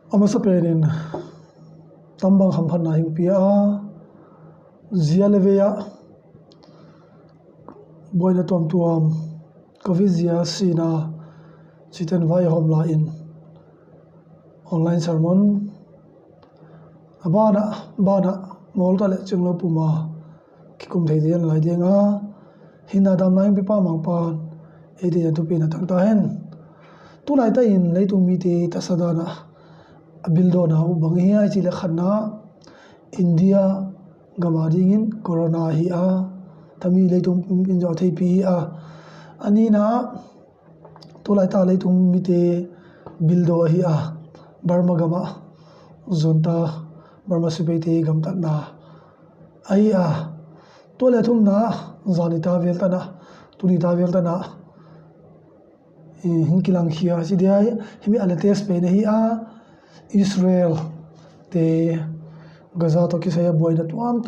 amasa perin tambang hamhan na hing pia zia leveya boina tuam covid zia sina chiten vai homla in online sermon bana molta le chunglo puma kikum theidian lai denga hina dam nang pipa mangpan edi ya tupina tangta hen tu lai ta in leitung mi te tasadana bildo na bang hi ai chile khanna India gamadingin corona hi a tami leitung in jo thei pi a ani na tu lai ta leitung mi te bildo hi a Burma gama zonta Burma sibete gamta na ai a to le thum na zanita velta na tunita velta na hinkilang hia si dia himi alates pe ne hi a Israel te Gaza to ki saya boina tuam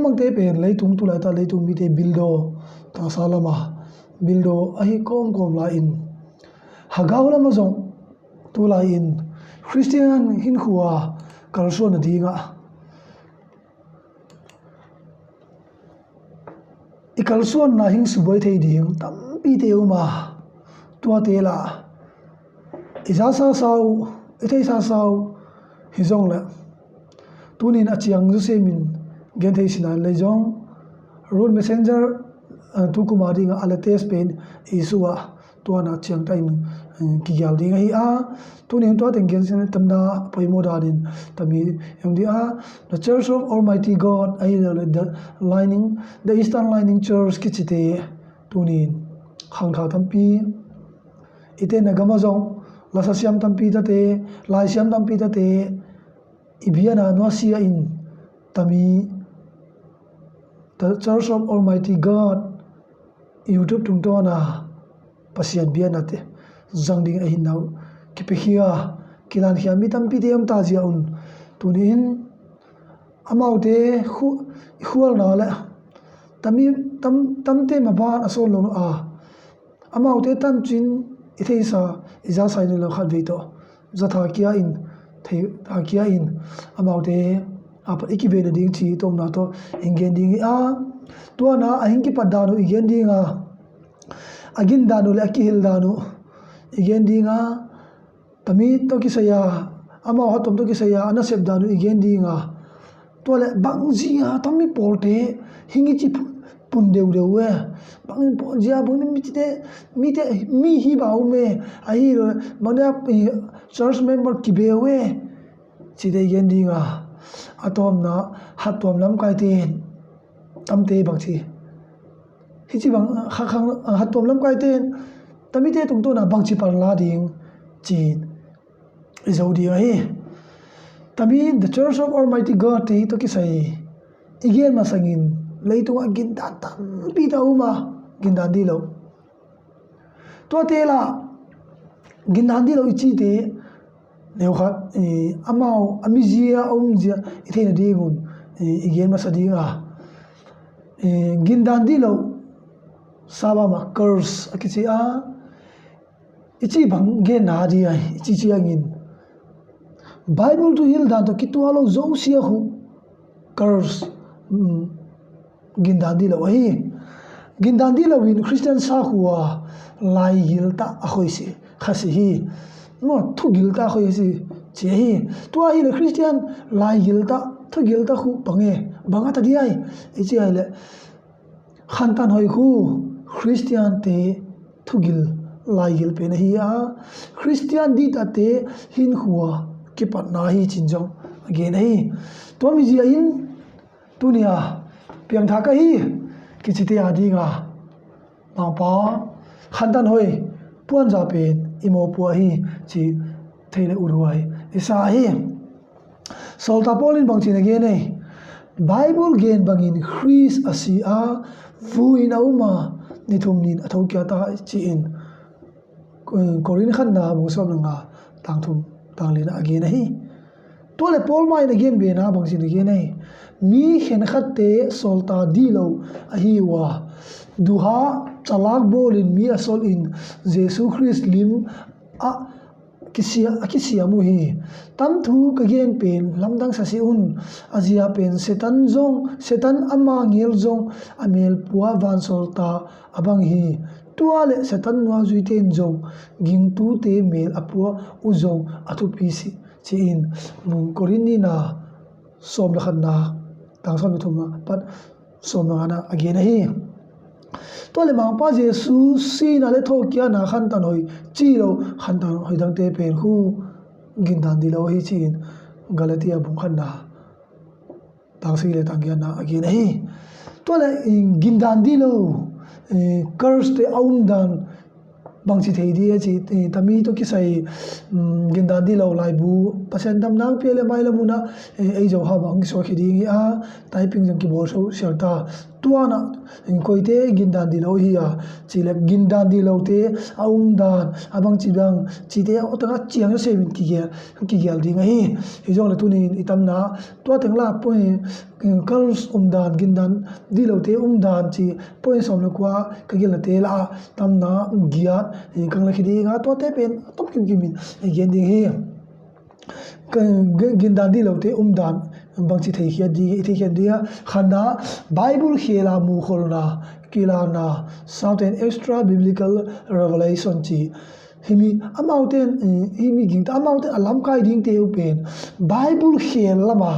mangte pen leitung tu lai ta leitung mi te bildo ta salama bildo ahi kom la in hagaula ma zong tu lai in Christian hin khuwa kalso na dinga ikalsuan na hing suboi thei ding tampi teuma tua tela izasa sau hingtheisah sau hizong la tunin achiang zu semin genthei sinan lejong road messenger tu kumari nga alates pen isua tuana chiang time kigyal ding hi a tunin to teng gen tamna poimo danin tami yongdi a the church of almighty god ai the eastern lining church kichite tunin khangkha tampi ite nagamazong lasasiam tampi tate laisiam tampi tate ibiana nosia in tami the church of almighty god youtube tungtona pasian bianate zangding a hinau kipehia kilan hiam mi tampi te am tajia un tunin amaute hual na la tami tamte maban asol lo a amaute tan chin hingtheisah iza sainu lo khat veito zatha kia in thei thakia in amaute apa ikibena ding chi tomna to ingen ding a tuana ahingki padanu igen dinga agin danu le akihil danu igen dinga tami to kisaya ama hatom to kisaya anasep danu igen dinga tole bangjia tami polte hingi chi pundeudewe bangin ponjia bangin mi hi baume ai manda church member kibewe chide igen dinga atom na hatom lam kaiten tamte bangchi hichi bang khang hatom lam kaiten tamite tungto na bangchi parla ding chin izodi hi tami the church of almighty god te to kisai igen masangin leitung a gindan tampi ta uma gindan Dihlou to tela gindan Dihlou ichi te neukhat amau amizia omzia ithena dingun igen masadinga gindan Dihlou sabama curse akichi a ichi bang ge na dia ichi chiangin bible to heal dan to kitwalo zo sia hu curse gindan Dihlou hi gindan Dihlou in Christian sakhuo lai hilta ahoisi khasi hi no thugilta khoisi che hi tua hi le Christian lai hilta thugilta khu pange banga ta diai ichi ai le khantan hoi khu Christian te thugil lai hil pe na hi a Christian di ta te hin khuwa ki pat na hi chinjong again hi to mi ji in tunia piang tha ka hi kichite adinga mangpa khantan hoi puan ja pen imo pu hi chi theile uruai isa hi solta polin bangchin again nei bible gen bangin Chris asia vuin auma nithumnin athokya ta chi in korin khanna bungsom nga tangthum tanglina again hi tole pol mai again be na bangchin again nei mi hen khatte solta Dihlou ahi wa duha chalak bolin mi asol in Jesus Christ lim a kisia mu hi tam thu ka gen pen lamdang sasi un azia pen setan ama ngel zong amel puwa van solta abang hi tuale setan nuwa zui ten zong ging tu te mel apua uzong atu pisi chi in korini na som la khanna tang som thuma pat som ngana again hi to le mang pa jesu si na le tho kya na khan tan hoi chi lo khan tan hoi dang te pen hu gindan Dihlou hi chin galatia bung khan na tang si le tang kya na again hi to le gindan Dihlou curse te aum dan bang chi thei di chi tami to ki sai gindan Dihlou lai bu pasen dam nang pe le mai la muna ei jo ha bang so khi ding a typing jang ki bol so sharta tuana koite gindan Dihlou hi a chi le gindan Dihlou te aum dan abang chi bang chi te otanga chiang se min ki gel ding hi hi jong le tunin itam na to teng la po curse dan gindan Dihlou te dan chi point som le kwa ka gel te la tam na giat kang la khi ding a to te pen top kim min gen ding hi gindan Dihlou te dan bang chi thei khia dia khanda bible khela mu kholna kila na certain extra biblical revelation chi himi amauten himi ging amauten alam kai ding te pen bible khel lama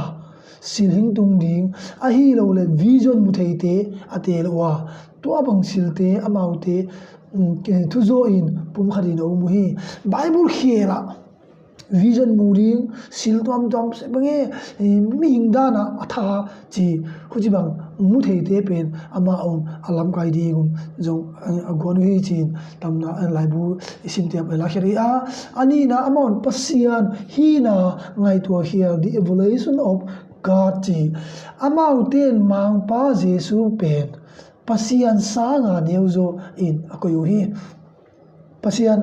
silhing tung ding a hi lo le vision mu thei te atel wa to abang silte amaute thu zo in pum khari no mu hi bible khela vision muring sil tom se bange mi hingdana atha chi huji bang mu thei te pen ama on alam kai ding jong agon hi chin tamna lai bu isim te la khari a ani na amon pasian hi na ngai to here the evaluation of God chi amau ten mang pa jesu pen pasian sanga neuzo in akoyu hi pasian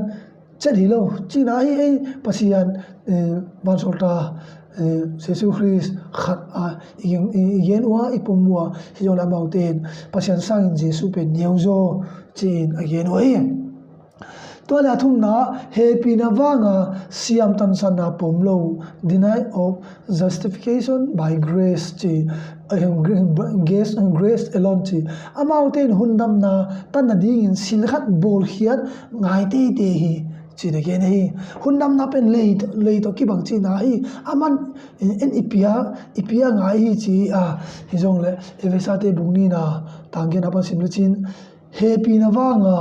chadhilo china hi ei pasian bansolta jesu christ khat a yen wa ipomwa hijola mountain pasian sang jesu pen neuzo chin again oi to la thum na happy na wanga siam tan sana pomlo deny of justification by grace chi grace alone chi amountain hundam na tan na ding in silkhat bol hiat ngai te hi chi de gen hi hundam na pen lei to ki bang chi na hi aman en ipia ngai hi chi a hi jong le evesate bungni na tangge na pa simle chin happy na wanga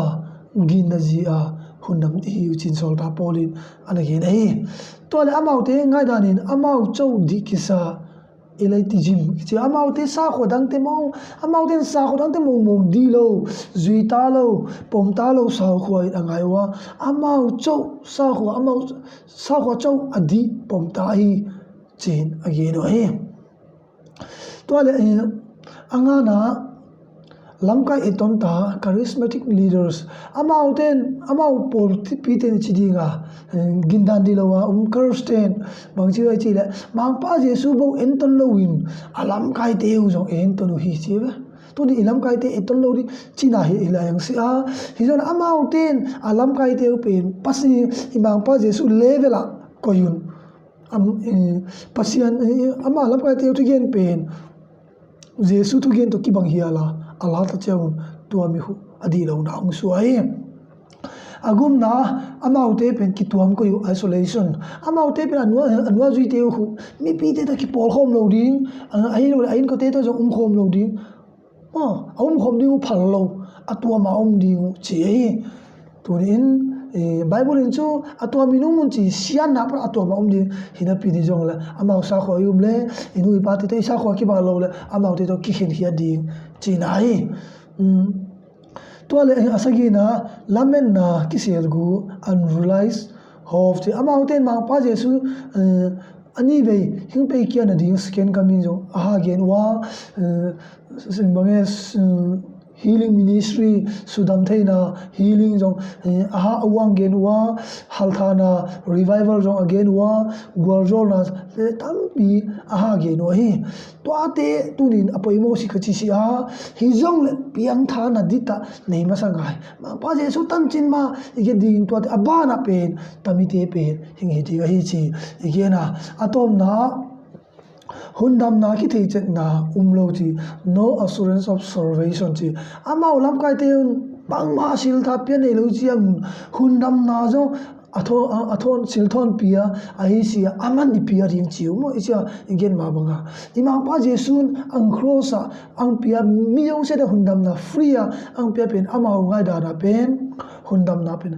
gin na ji a hundam hi chin sol ta polin an again hi to le amau te ngai danin amau chou di kisa elatijim chi amau te sa khodang te mo amau ten sa khodang te mom di lo zui ta lo pom ta lo sau khoi angai wa amau chou sa kho chou adi pom ta hi chin again hi to le angana lamkai etonta charismatic leaders amau pol piten chidinga gindan Dihlou kirsten bangchi chi le mangpa jesu bo enton lowin alam kai te uzong enton hi chiwa to ni ilam kai te eton lo ri china hi ilayang si a hizon amau ten alam kai te pen pasi imang pa jesu levela koyun pasian ama alam kai te tu gen pen jesu tu gen to ki bang hiala Allah ta chaun tua mi hu adihlou na ong su ai agum na amaute pen ki tuam ko yu isolation amaute pen anwa zui te hu mi pi te ta ki pol khom lo ding ai lo ain ko te to jong khom lo ding khom ding phal lo atua ma ding chi ai turin bible in chu atua minung mun chi sian na pra atua ma ding hina pi di jong la amau sa kho yum le inu pa te sa kho ki ba lo le amau te to ki khin hia ding chi nai to le asagi na lamen na kisel gu unrealized hof te amau ten ma pa jesu ani ve hing pe kian na ding scan kamin jo aha gen wa simbange healing ministry sudam theina healing jong aha awang gen wa halthana revival jong again wa gorjol na tampi aha gen wa hi to ate tunin apoimo si khachi si a hi jong le piang tha na dita nei ma sangai ma pa je su tan chin ma ige ding to abana pen tamite pen hingi ti ga hi chi ige na atom na hundam na ki thei chet na umlo chi no assurance of salvation chi ama ulam kai te bang ma sil tha pe nei lo chi ang hundam na jo athon silthon pia ahi si aman ipia ring chiu mo icha igen ma banga imang pa jesun ang crossa ang pia miyong se da hundam na free ang pia pen ama ngai da na pen hundam na pen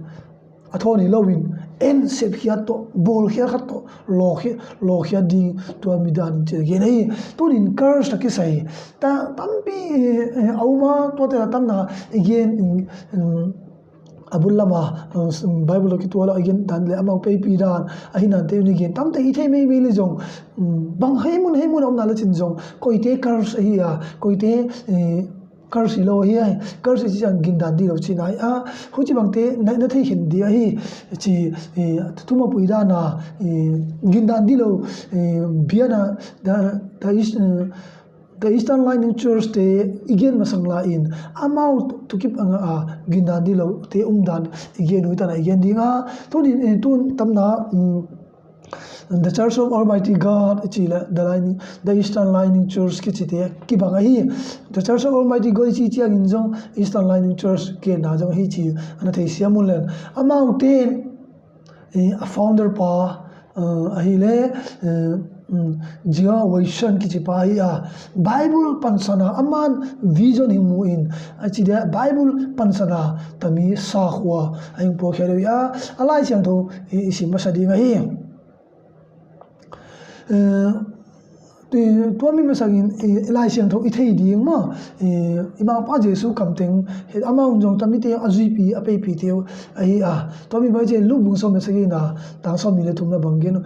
athoni lowin en sep khia to bol khia khat to lo khia ding to midan che ge nei tunin curse ta ki sai ta tampi auma to te tam na again abullama bible ki tola again nanleh amau pe pi dan ahina te ni gen tam te i the me le jong bang heimun om na la chin jong koite curse hi a koite curse lo hi curse chi jang gindan di lo chi nai a hu chi bang te nai na thei hin di a hi chi thuma pui da na gindan di lo biana the Eastern Lining Church te again masangla in amount to keep anga gindan di lo te umdan again uitana again dinga tunin tun tamna the Church of Almighty God chila the Eastern Lining Church ki chite ki banga hi the Church of Almighty God chi chiang in jong Eastern Lining Church ke na jong hi chi ana thei siamulen amount ten a founder pa ahile jia waishan ki chipai a Bible pansana aman vision himu in achide Bible pansana tami sakhuo aing po khare ya alai chang tho isi masadi nga hi tuami masagin elai siang tho ithei ding ma ima pa jesu kamteng he amount jong tamite azuipi apepi teu ai a tuami ba je lubung som masagina tang som mile thumna banggen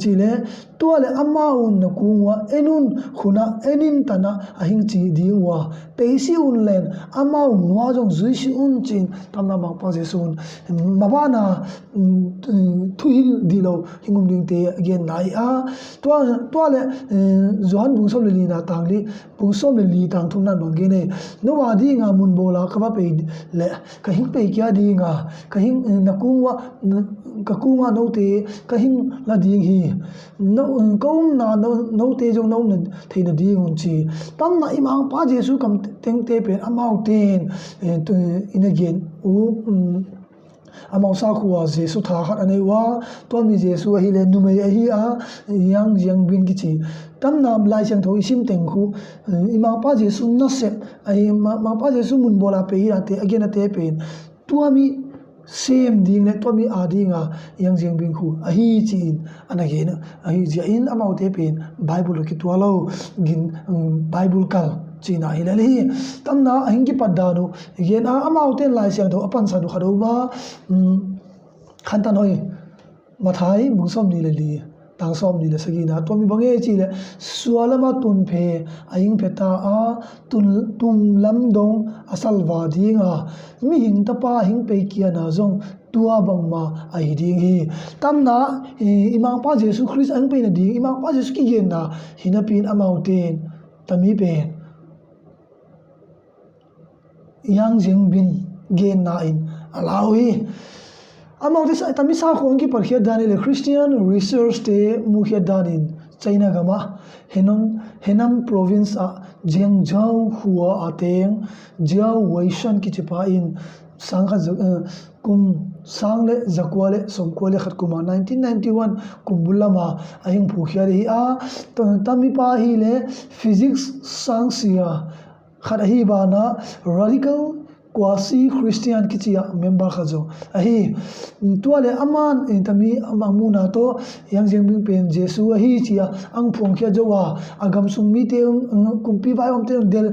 chile tuale amount na kungwa enun khuna enin tana ahing chi dingwa peisi unlen amount nuwa jong zuisi un chin tamna ma pa jesu mabana thuil dilo hingum ding te again nai a tuale Johan bungsom le lina tangli bungsom le li tang thum nan bangge ne no wa di nga mun bola ka ba pe le ka hing pe kya di nga ka hing ka kunga no te ka hing la ding hi no kaum na no te jong no na theina ding un chi tam na imang pa jesu kam teng te pe amau ten in again amau sakhuo jesu tha khat anei wa to mi jesu hi le numei hi a yang xiangbin ki chi tam nam lai chang tho isim teng khu imang pa jesu na se ai ma pa jesu mun bola pe hi ate again ate pen tuami same ding le tuami adinga yang xiangbin khu a hi chi anage a hi ja in amau te pen bible ki twalo gin bible kal china hilali tamna hingi padanu yen amau ten lai siang tho apan sanu khado ba khantan hoi mathai bungsom ni le tang som ni le sagina tomi bange chi le sualama tun phe aing pheta a tum lam dong asalwa dinga mi hing tapa hing pe kia na jong tua bang ma ai ding hi tamna imang pa jesu christ ang pe na ding imang pa jesu ki gen na hinapin amau ten tami pen yang xiangbin gen na in alawi among this tami sakhuo ki parkhia danile Christian research te mukhia danin China gama henam province a Jiangzhou huwa ateng jiao waishan ki chipa in sangha kum sangle zakwale somkwale khat kuma 1991 kumbulama aying phukhia ri a tami pa hi le physics sangsia kharahi bana radical quasi Christian kichia member khajo ahi tuale aman intami amamuna to yang xiangbin pen jesu ahi chia ang phong khia jowa agam summi te kumpi vai om te del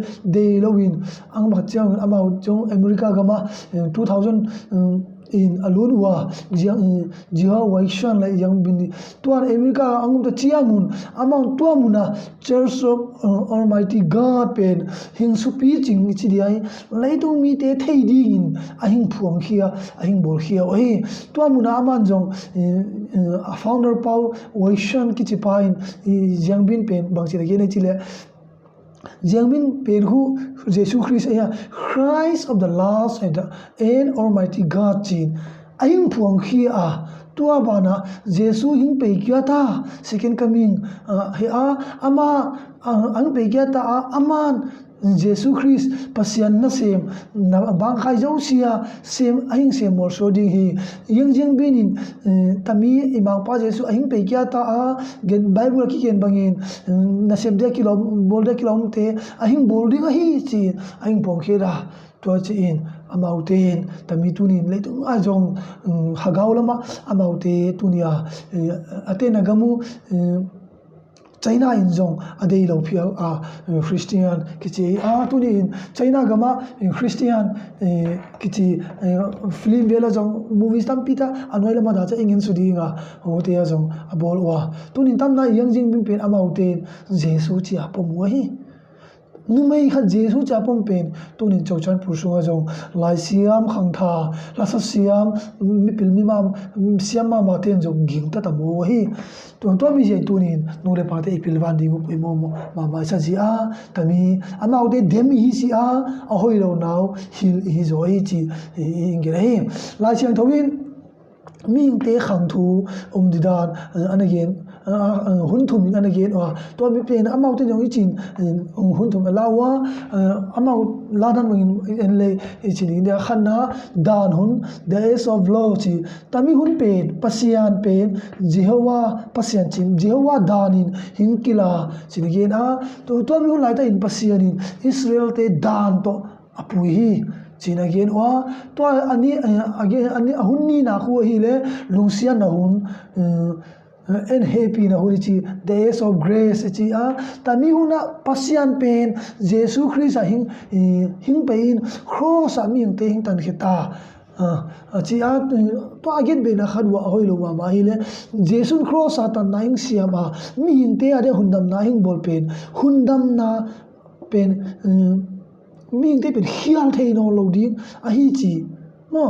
lowin ang bachang amau jong America gama 2000 in alunwa jiha waishan la yang bin tuan America angum ta chiangun among tuamuna Church of Almighty God pen hing supi ching chidiai leitung mi te thei ding ahing phuang khia ahing bol khia oi tuamuna aman jong founder Paul waishan ki chipain Xiangbin pen bangchi la gene chile Xiangbin pen hu Jesus Christ Christ of the last and Almighty God chin ahing phuang khia tua bana Jesus hing pe kya ta second coming he ama ang pe kya ta aman Jesus Christ pasian na sem na bang khai zo sia sem ahing sem mor so ding hi yang bin tami imang pa Jesus ahing pe kya ta gen Bible ki ken bangin na sem de kilom bol de kilom te ahing bol ding hi chi ahing pong khera to chi in amauten tami tunin leitung ajong hagaw lama amaute tunia atena gamu China in zong adihlou phial Christian kichi tunin China gama Christian kichi film bela zong movies tampita anoi lama da cha ingin sudinga hote zong abol wa tunin tamna yangjing bin pen amauten Jesus chi apom hi numei kha Jesus chapom pen tunin chochan pursunga jong lai siam khangtha lasa siam mipil mimam siam ma ten jong ging ta tamo hi to mi je tunin nule pa te ipilwan ding poi mo ma sa ji tami amau de dem hi si a hoi lo naw hil hi zo hi chi ingere hi lai siang thowin ming te khang thu didan again hun thum in again to mi pen amau te jong chin hun thum lawa amau ladan in le chin india khanna dan hun days of law chi tami hun pen pasian pen Jehovah pasian chim Jehovah dan in hinkila chin again to mi hun lai ta in pasian in Israel te dan to apui hi chin again to ani again ani hunni na khu hi le lungsian na hun and happy na huli chi days of grace chi tami huna pasian pen Jesus Christ hing pein cross aming te hing tan kheta chi to again be na khadwa hoilo ma hi le Jesus cross tan na hing siama mi hing te ade hundam na hing bol pen hundam na pen mi hing te pen hial thei no lo ding hi chi mo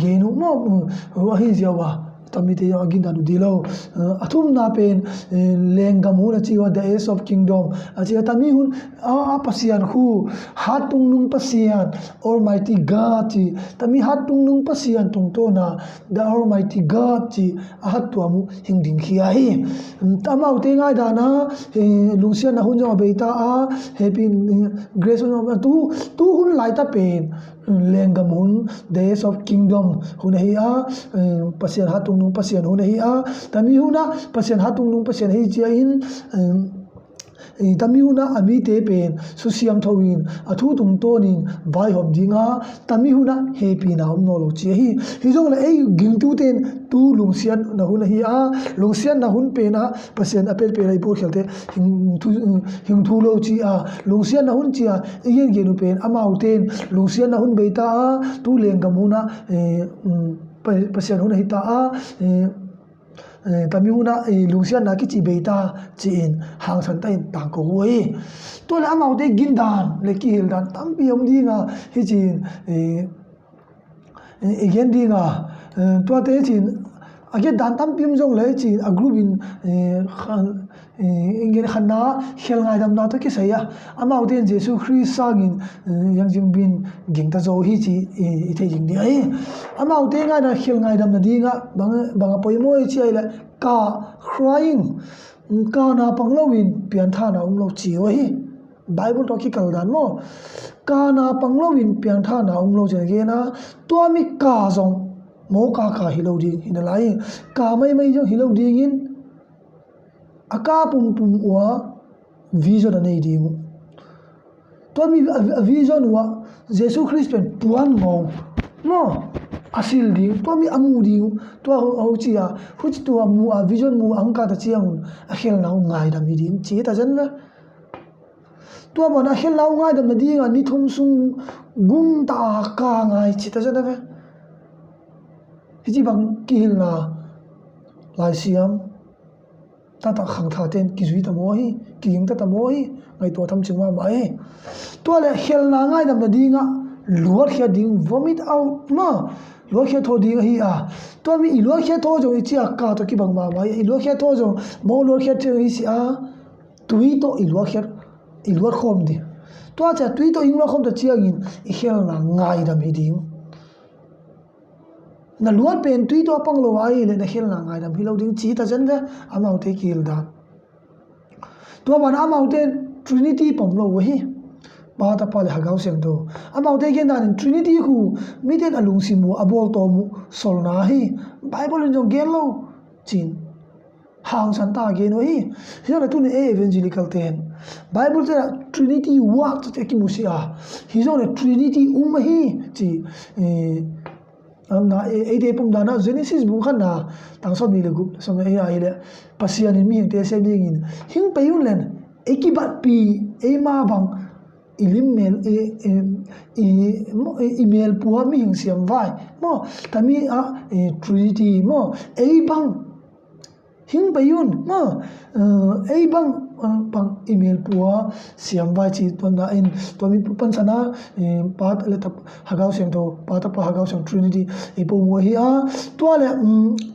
genu mo hi jawa tamite ya Gindan Dihlou athum na pen lengam hu na chi wa the ace of kingdom achi tami hun pasian hu hatung nung pasian Almighty God chi tami hatung nung pasian tung to na the Almighty God chi ahat tu amu hingding khia hi tamau te ngai da na lungsian na hun jo beita happy grace no tu hun lai ta pen lengam hun the ace of kingdom hun hi pasian hatung nung pasian hun hi tami huna pasian hatung nung pasian hi chia in tami huna ami te pen su siam thawin athu tung tonin vai hom dinga tami huna happy na no lo chi hi jong la ging tu ten tu lungsian na hun hi lungsian na hun pe na pasian apel pe rai por khelte hing thu lo chi lungsian na hun chi yen ge nu pen amau ten lungsian na hun beita tu lengam huna pasian hun hi ta tami huna lungsian na ki chi beita chi in hang san ta in tang ko hoi to la amau te Gindan le ki hil dan tam pi om dinga hi chin again dinga to te chin again dan tam pim jong le chin a group in ingen khanna khel ngai dam na to ki saya amau ten Jesus Christ sangin yang jing bin ging ta zo hi chi i the jing di amau te ngai na khel ngai dam na dinga bang poi moi chi ai la ka crying ka na panglowin pian tha na lo chi hi Bible to ki kal dan mo ka na panglowin pian tha na lo je ge na to mi ka zong mo ka hi lo ding in lai ka mai jo hi lo ding in aka pum wa vision nei ding to mi vision wa Jesus Christ pen puan mo asil ding to mi amu ding to ho chi hu chi to amu vision mu angka ta chiang a khel nau ngai da mi ding chi ta jan la tua bana helau ngai dam na dinga ni thum sung gum ta ka ngai chita jana ve hiji bang kil na lai siam ta khang tha ten ki zui ta mo hi ki ying ta mo hi ngai to tham chingwa mai tua le hel na ngai dam na dinga luar khia ding vomit out ma luar khia tho ding hi a tua mi luar khia tho jo chi a ka to ki bang ma mai luar khia tho jo mo luar khia te hi si a tui to luar khom di tua cha tui to ing luar khom to chiangin I hel na ngai dam hi ding na luar pen tui to pang lo ai le na hel na ngai dam hi lo ding chi ta jan ve amau te kil da tua ban amau te trinity pom lo hi ba ta pa le hagau sem do amau te gen dan trinity hu mi ten alung simu abol to mu sol na hi bible in jong gen lo chin hang san ta gen no hi hi na tu ne evangelical ten bible te trinity what te ki mu sia hi zo ne trinity hi chi na e de pum dana genesis bu khan na tang som ni le gup som e ai le pasian in mi te se ding in hing pe yun len ekibat pi e ma bang email email puwa mi hing siam vai mo tami a trinity mo e bang hing pe yun mo e bang pang email puwa siam vai chi to na in to mi pan sana pat le tap hagau sem to pat pa hagau sem trinity e po mo hi a to le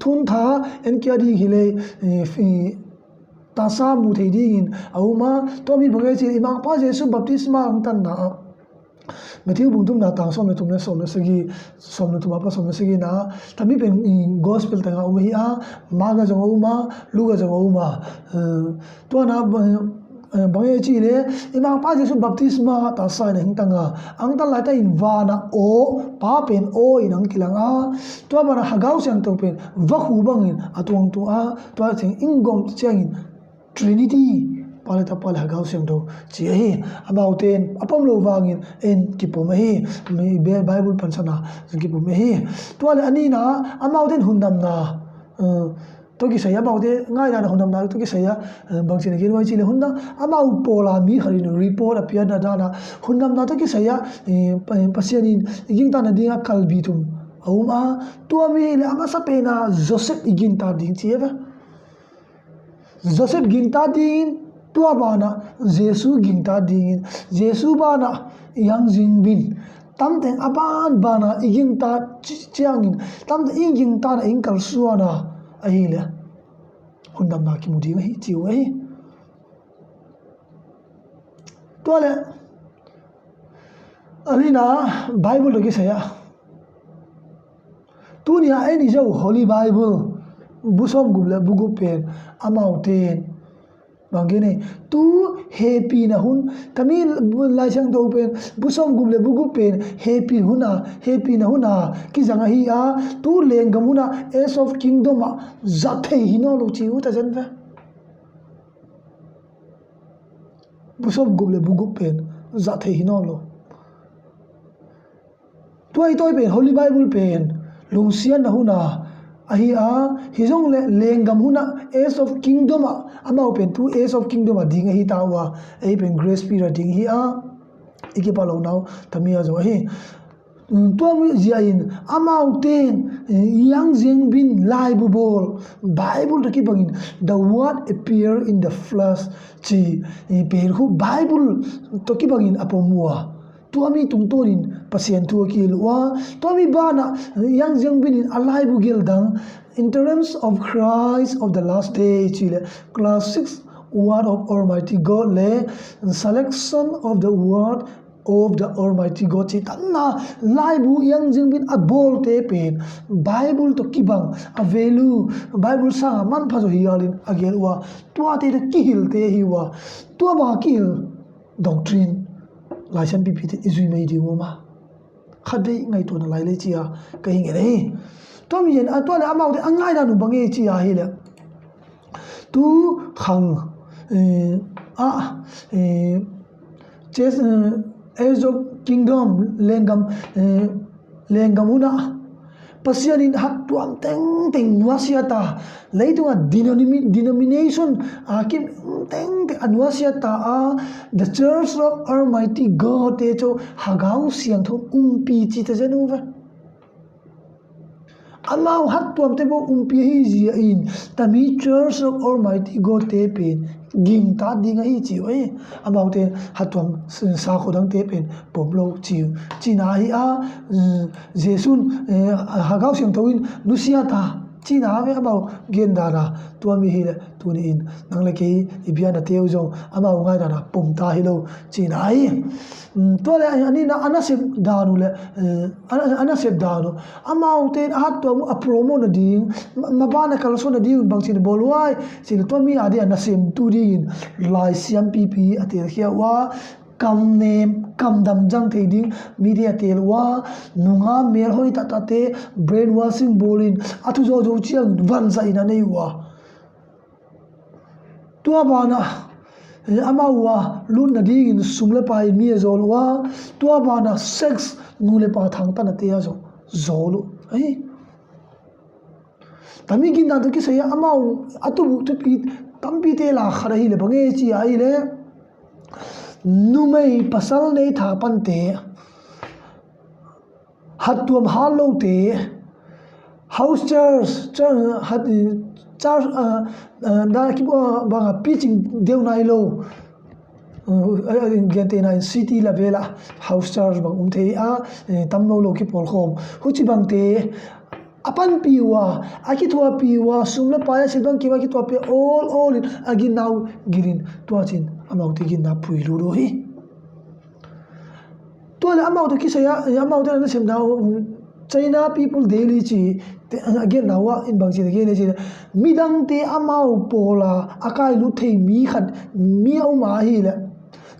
thun tha en kya di hile ta sa mu thei ding in auma to mi bangai chi imang pa jesu baptisma ang tan na Matthew bung tum na tang som na som na sagi som na tuma pa som na sagi na tami pen gospel tanga uma hi a maga jong uma luga jong uma to na bangai chi le imang pa jesu baptisma ta sa na hing tanga ang ta lai ta in va na o pa pen o in ang kilanga to ba na hagau sang to pen va khu bang in atwang tu a to thing ingom chang in trinity pale ta pale hagau sem do chi hi about ten apam lo wangin en kipom hi me bible pansana kipom hi to ale ani na amau den hundam na to ki saya about de ngai na hundam na to ki saya bangsin ge wai chi le hundam amau pola mi harin report appear na dana hundam na to ki saya pasianin iging ta na dinga kalbi tum auma to mi le ama sa pe na joseph igin ta ding chi eva Joseph ginta din tua bana Jesu ginta din Jesu bana yang Xiangbin tam teng aban bana iginta chiangin tam te iginta na inkal suana ahile hundam na ki mudi hi chiu hi toale alina bible lo ki saya tunia ai ni jo holy bible busom guble bugu pen amauten bangene tu happy na hun tamil lai sang do pen busom guble bugu pen happy na huna ki janga hi a tu lengam huna ace of kingdom a zathe hino lo chi uta jan va busom guble bugu pen zathe hino lo toy pen holy bible pen lungsian na huna ahi a hizong le lengam huna ace of kingdom ama open tu ace of kingdom ding hi tawa ai pen grace period ding hi a ike palo now tamia zo hi to mi ziain ama uten yang Xiangbin lai bu bol bible to kibangin the word appear in the flesh chi per hu bible to kibangin apomua tuami tungtonin pasien tu kilwa tuami bana yang Xiangbin in alai bugil dang in terms of Christ of the last day chile class 6 word of Almighty God le selection of the word of the Almighty God chi tanna laibu yang Xiangbin abol te pen bible to kibang a value bible sa man phajo hialin agelwa tua te kihil te hiwa tua ba kil doctrine Laisan pipiti izui mai di ngoma khadei ngai to na lai le chia ka hing ere to mi yen atwa le amau de angai da nu bange chia hi le tu khang ches age of kingdom lengam una pasian in hat tuam teng teng nuasiata leitunga denomination akim teng anuasiata the church of Almighty God te cho hagau siang thon pi chi ta januva amau hat tuam te bo pi hi ji in tami church of Almighty God te pen ging ta dinga hi chi oi amau te hat tuam sakhuo dang te pen pomlo chi china hi jesun hagau siang thoin nusiata china ve amau gendana tuami hi le tuni in nangleh ke ibiana teu zo amau ngai na pomta hi lo china hi to le ani na anasep danu le anasep danu amau te hat to a promo na ding mabana kalso na ding bangsin bolwai sin to mi adi anasem tu ding lai siam pp atel khia wa kam nem kam dam jang thei ding media tel wa nunga mer hoi ta ta te brain washing bolin athu zo zo chiang van za ina nei wa tua bana amawa lun na ding in sumle pai mi zol wa tua bana sex nule pa thang ta na te zo zolu ai tami gindan to ki saya amau atu tu pi tampi te la khara hi le bange chi ai le numei pasal nei tha pan te hatuam halo te house church hat church da ki ba pitching deu nai lo gente na city la vela house church bang the tamno lo ki pol khom huchi bang te apan piwa aki thua piwa sumla paya sidang kiwa ki to pe all in again now girin to chin amau ti gin na pui lu ro hi to la amau to ki saya amau ta na sem now China people daily chi again now in bang chi again chi midang te amau pola akai lu thei mi khat mi au ma hi le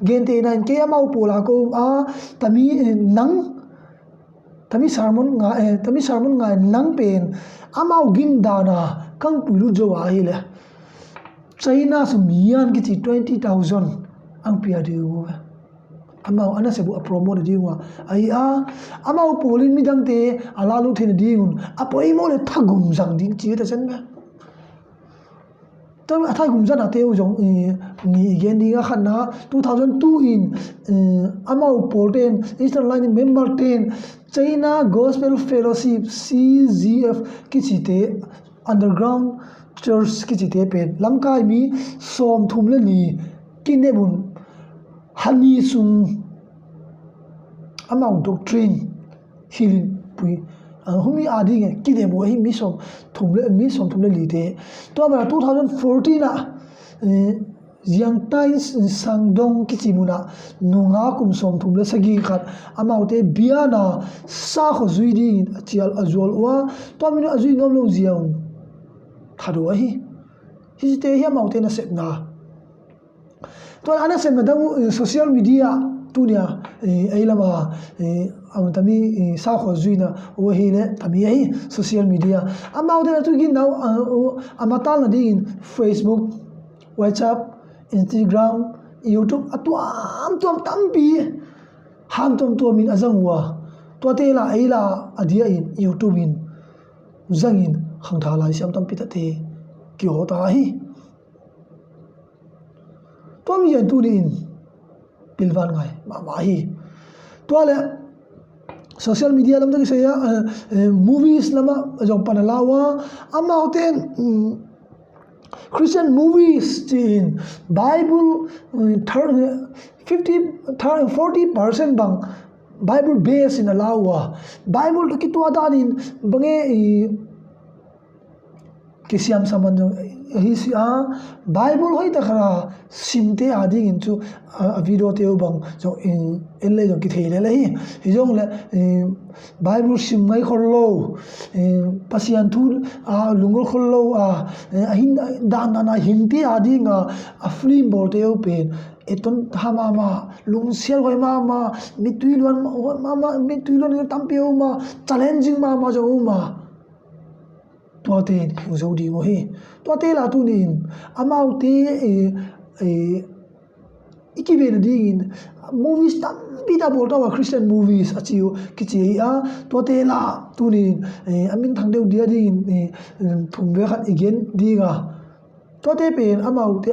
gen te nan ke amau pola ko tami nang tami sermon nga nang pen amau gindana kang pulu jo wa hi le China su mian ki chi 20,000 ang pia diu amau ana sebu a promo de diu ai amau polin midang te alalu thin diun apoi mo le thagum jang ding chi ta chen ba tam athai gum jana te u jong ni gen dinga khanna 2002 in amau polten eastern line member 10 China Gospel Fellowship CGF kichite underground church kichite pen lamkai mi som thumle ni kinebun hani sum amount doctrine hilin pui humi adi nge kinebo hi mi som thumle li te to ba 2014 yang tai sangdong kichimuna nunga kum som thumle sagi khat amaute biana sakhuo zui di chial azol wa to minu azui nom lo ziang thado hi te hi amaute na sep na to ana sem na dang social media tunia eilama tami sakhuo zui na o hi le tami hi social media amaute na tu gi now amatal na ding Facebook WhatsApp Instagram YouTube atuam tampi han tom min azangwa to te la aila adia in YouTube in zangin hangthala siam tampitahte ki hota hi to mi yen tu in pilwan ngai ma hi to le social media lam da saya movies lama jong panalawa amauten Christian movies in Bible 40% bang Bible based in alawa Bible to kitu adanin bange kisiam saman hi si Bible hoi ta khara simte ading into a video te bang so in le jong ki theile le hi jong le Bible sim mai khorlo pasian thul lungol khorlo hin dan na hingti ading a film bol te pen eton thama ma lung sial hoi ma mituilon tampio ma challenging ma jo ma to te zo di mo hi to te la tu nin amau te ikive na ding movies tampita bol tawa Christian movies achiu kichi a to te la tunin amin thangdeu dia ding thumbe khat again dinga to te pen amau te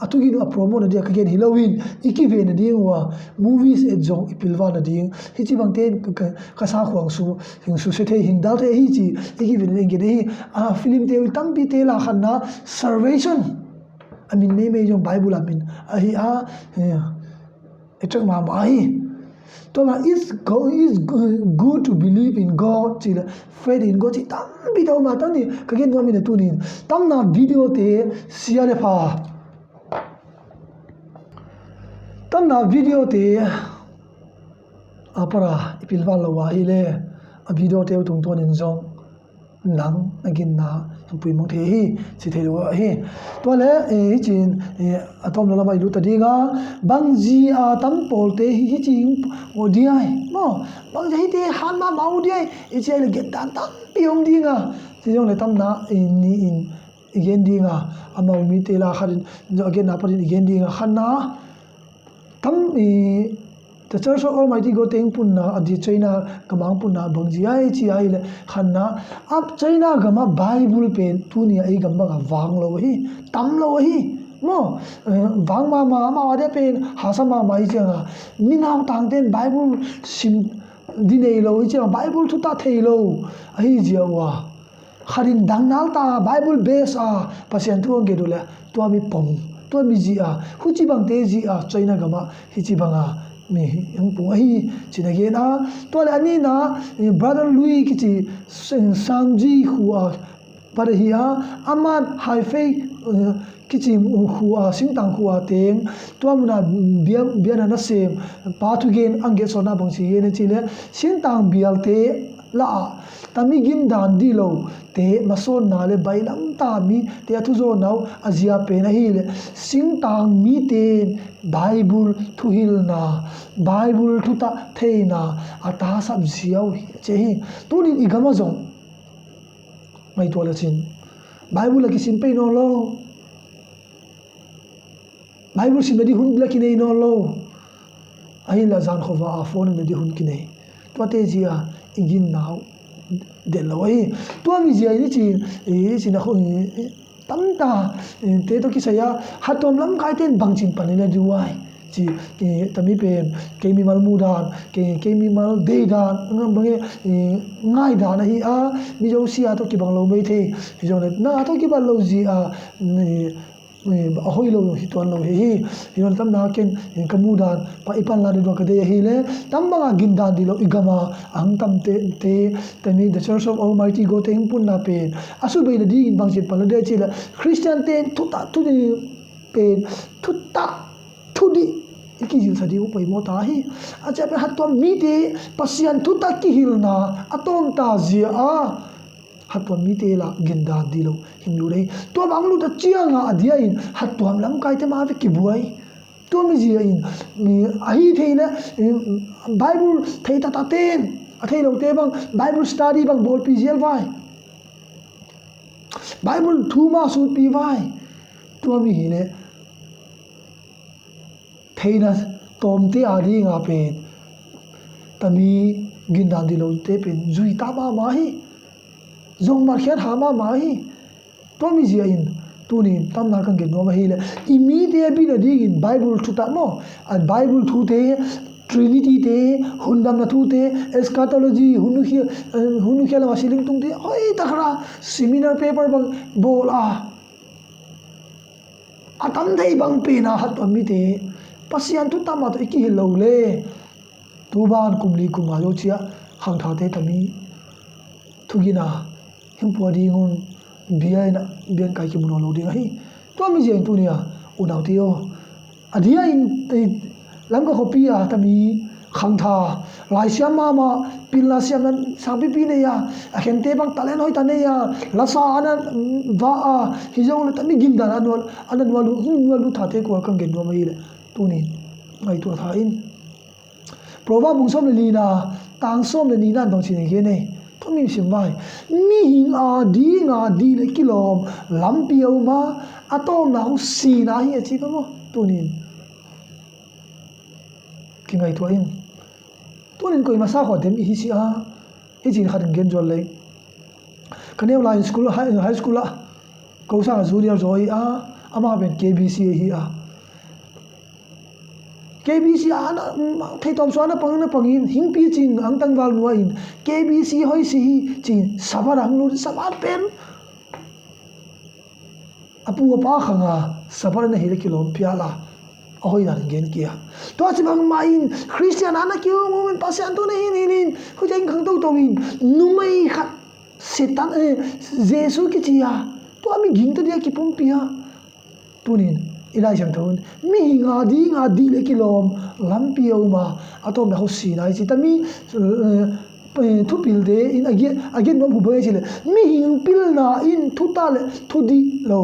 atugin a promo na dia kagen Halloween ikive na ding wa movies e jong ipilwa na ding hichi bangte ka sa khwang su hing su se the hing dal the hi chi ikive na ding ge hi film te tampi te la khanna salvation amin me jong Bible amin hi etang ma hi to ma is good to believe in God chila faith in God chi tam bi do ma tam ni kagen no min tu ni tam na video te sia le pha tam na video te apara ipilwa lo wa hi le a video te tung ton in jong nang agin na pui mong the hi chi the lo hi to le chin atom lo mai lu ta dinga bang ji a tam pol te hi ching odiai mo bang ji te han ma mau diai e che le get dan tam piong dinga chi jong le tam na in again dinga amau mi te la kharin again na parin again dinga khanna tam the Church of Almighty God teng punna adi China kamang punna bangji ai chi ai le khanna ab China gama Bible pen tunia ai gamba ga wang lo hi tam lo hi mo wang ma ade pen hasama mai chenga minang tang ten Bible sim dinei lo chi Bible thu ta thei lo ai jiawa kharin dangnal ta Bible base pasien tu nge dule to mi pom to mi ji huchi bang te ji China gama hichi banga me yang pu ai chinage na to le ani na brother Louis kichi sangji huwa par hi aman hai fei kichi huwa singtang huwa teng to amuna bian na sem pa thu gen ange sona bangsi ye ne chile singtang bialte la tami Gindan Dihlou te mason na le bailam ta mi te thu zo nau azia pe na hi le singtang mi te Bible thu hil na Bible thu ta the na ata sab ziau che hi tunin igama zong mai to la chin Bible ki sim pe no lo Bible sim di hun la ki nei no lo ai la zan khova a phone na di hun ki nei to te zia igin nau de loi to mi zia ni chi na kho tamta te to ki saya hatom lam kai ten bangchin panina duai chi tami pen kemi mal mudan kemi mal dedan ngam bange ngai da na hi mi jo sia to ki bang lo mai the hi jo na to ki ba lo ji hoi lo hi ton lo hi yon tam na ken kamudan pa ipan la do ka de hi le tam ba Gindan Dihlou igama ang tam te tami the Church of Almighty God teng pun na pen asu be le di in bang jit pa le de chi la Christian ten thuta tu ni pen thuta thu di iki jil sa di upai mo ta hi acha pe hatom mi te pasian thuta ki hilna atom ta zia hatwam mi te la Gindan Dihlou hinglu rei to banglu ta chianga adia in hatwam lam kai te ma ve ki buai to mi ji in mi ahi theina Bible thei ta ten athei lo te bang Bible study bang bol pgl vai Bible thu ma su pi vai to mi hi le theina tom te adi nga pen tami Gindan Dihlou te pen zui ta ma hi zong mar khiat hama mai to mi zia in tunin tam na kan ge no ma hi le immediate bi na ding in Bible thu ta no and Bible thu te Trinity te hundam na thu te eschatology hunu khela ma siling tung te oi takra seminar paper bang bol atam dei bang pe na hat mi te pasian thu ta ma to ki lo le tu ban kumli kumalo chia hang tha te tami thugina himpuadi ngun bian kai ki muno lo ding hi to mi je tu nia unau tio adia in lam ka khopi tami khang tha lai siam ma pilla siam nan sabi pi ne ya akhen te bang talen hoi ta ne ya la sa anan va hi jong le tami Gindan anan walu tha te ko kan gen no mai le tu ni mai tu tha in proba mung som le ni na tang som le ni nan bang chin ge ne mi sim vai mi hing di le kilom lampiau ma atom na si na hi chi ko tunin ki ngai to in tunin koi ma sakhuo dem hi si a hi chin khat gen jol le kaneu lai school high school a ko sa junior zoi a ama ben KBC hi a KBC ana thei tom so na pangin hing pi chin ang tang wal nuwa in KBC hoi si chin sabar ang nu sabar pen apu pa khanga sabar na hile kilom piala ahoi na gen kia to chi bang main Christian ana kyu moment pasian to nin hu jeng khang to in numei khat setan Jesus ki chia to ami ging to dia ki pum pia tunin ilai sang thon mi nga di le kilom lampi oma atom na ho si nai chi tami thu pil de in again no bu chile mi hing pil na in thu ta le thu di lo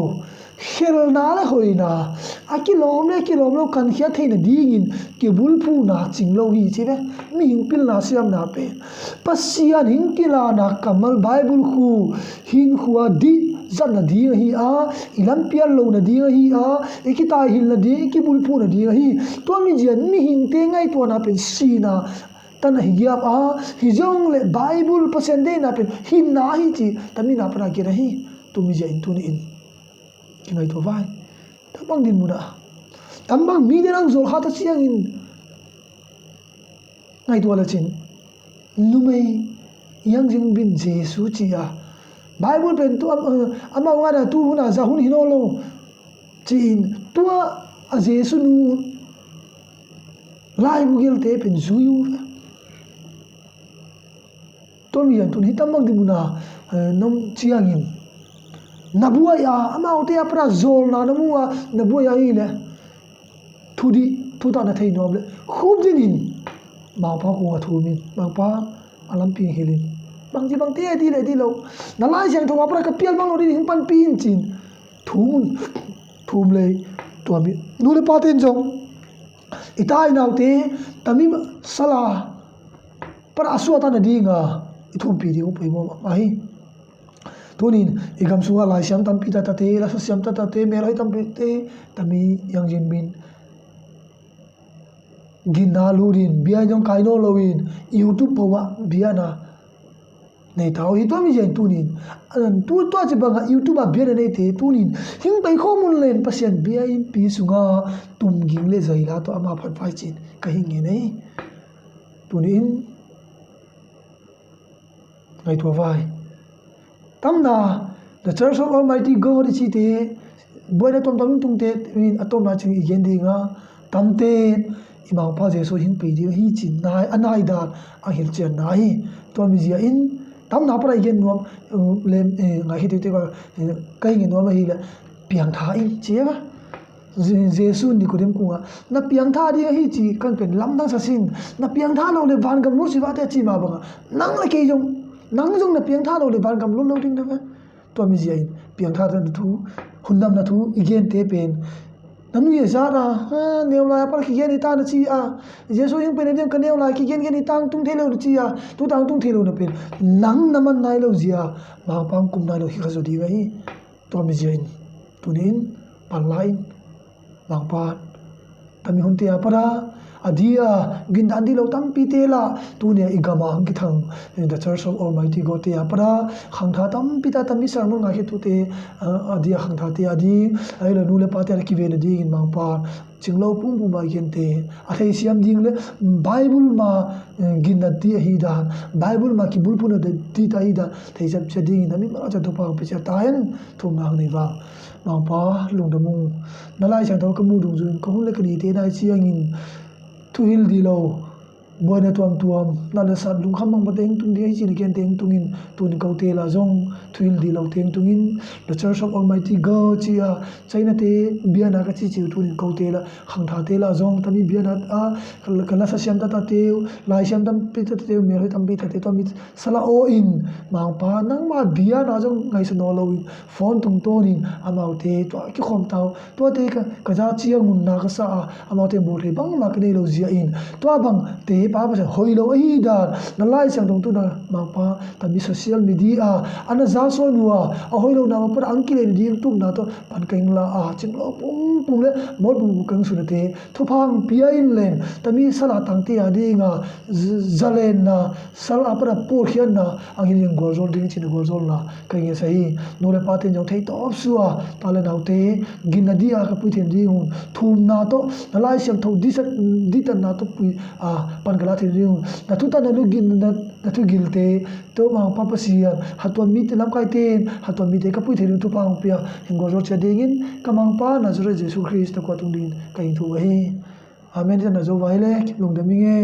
khel na la hoina akilom lo kan khia theina ding in ke bul phu na ching lo hi chi ve mi hing pil na siam na pe pasian hing kila na kamal bible khu hin khuwa di zan na di hi a ilam pial lo na di hi a ikita hil na di ki bul phu na di hi to mi jian mi hing te ngai to na pen si na tan hi giap a hi jong le bible pasen de na pen hin na hi chi tami na pra ki na hi tu mi jian tu ni in ki ngai to vai tambang din muna tambang mi de nang zol kha ta chiang in ngai to la chin numei yang Xiangbin Jesus chi a Bible pen tu ama wala tu huna za hun hinolo chin tu a Jesus nu lai bugel te pen zuyu to mi an tu ni tambang din muna nom chiang in nabua ya ama ote apra zol na namua nabua ya ile thudi thu ta na thei nom le khum jinin ma pa ko thu min ma pa alam pi hilin bang ji bang te di le di lo na lai jang tho apra ka pial bang lo ri hing pan pin chin thum le to mi nu le pa ten jong itai nau te tami sala par aswa ta na dinga ithum pi di upai mo ma hi tunin igam sunga lai siam tampitahte la siam tampitahte meroi tampitahte tami yang Xiangbin Dihlou rin bia jong kaino loin YouTube pawa bia na nei tao hi to mi jen tunin tu to che banga YouTube a bia nei te tunin hing pai khomun len pasien bia in pi sunga tum ging le zaila to ama phat phai chin ka hing nge nei tunin ngai to vai tamna the church of Almighty God chi te boy na tom tung te in atom na ching igen dinga tamte imang pa jesu hin pe di hi chin nai anai da a hil chen nai to mi zia in tam na pra igen nom lem ngai hi te kai ngi nom hi la piang tha in che ba jesu ni ko dem kunga na piang tha di hi chi kan pen lam dang sa sin na piang tha lo le van gam lu si ba te chi ma ba nang la ke jong nang jong na piang tha lo le van gam lu lo ding da to mi zia in piang tha da thu hundam na thu igen te pen nanu ye za ra neu la par ki gen ta na chi a jesu hing pen dem kan neu la ki gen tang tung thelo chi a tu tang tung thelo na pen nang naman nai lo zia ma pang kum nai lo hi khazo di gai to mi jain tunin panlain lang pa tami hun te para adia Gindan Dihlou tampitahte la tu ne igama ki thang the church of Almighty God te para khangtha tampitahte tami sermon nga he tu te adia khangtha te adi ai la nu le pa te ki ve le ding in mang pa chinglo pum pum ba gen te a thei siam ding le Bible ma Gindan ti hi da Bible ma ki bul pun de ti ta hi da thei jap che ding in mi ma cha to pa pe cha ta hen thum ngang nei wa mang pa lung da mu na lai chang tho ka mu dung jun ko le ka ni te dai chiang in thu hil Dihlou boy na tuam na le sat lung khamang ba teng tung di chi ni ken teng tungin tun ko te la jong thu hil Dihlou teng tungin the church of Almighty God chia chaina te biana ka chi chi tun ko te la khangtha te la jong tami biana a kala sa siam ta te lai siam tam pi te me roi tam pi te to mi sala o in mang pa nang ma biana jong ngai sa no lo in phone tung to ni amau te to ki khom tau to te ka za chiang mun na ka sa amau te bo re bang ma ka nei lo zia in to bang te pa ba hoi lo hi da na lai sang dong tu na ma pa ta mi social media ana za so nuwa a hoi lo na ma pa angki le ding tum na to pan keng la a ching lo pum pum le mol pum keng su te thu phang pia in len ta mi sala tang ti a dinga zalenna sal apra por khian na angin gol zol ding chin gol zol na keng e sai no le pa tin jong thei top suwa ta le nau te ginadia ka pu them ding thum na to na lai siam tho ditan na to pu a pan kala the ding na tu ta na lu gin na tu gilte to ma pa pa sia hatwa mi te lam kai ten hatwa mi te ka pu the tu pang pia hingol zol cha dingin kamang pa na zure jesu christ ko tung din kai thu he amen na zo vai le long da mi nge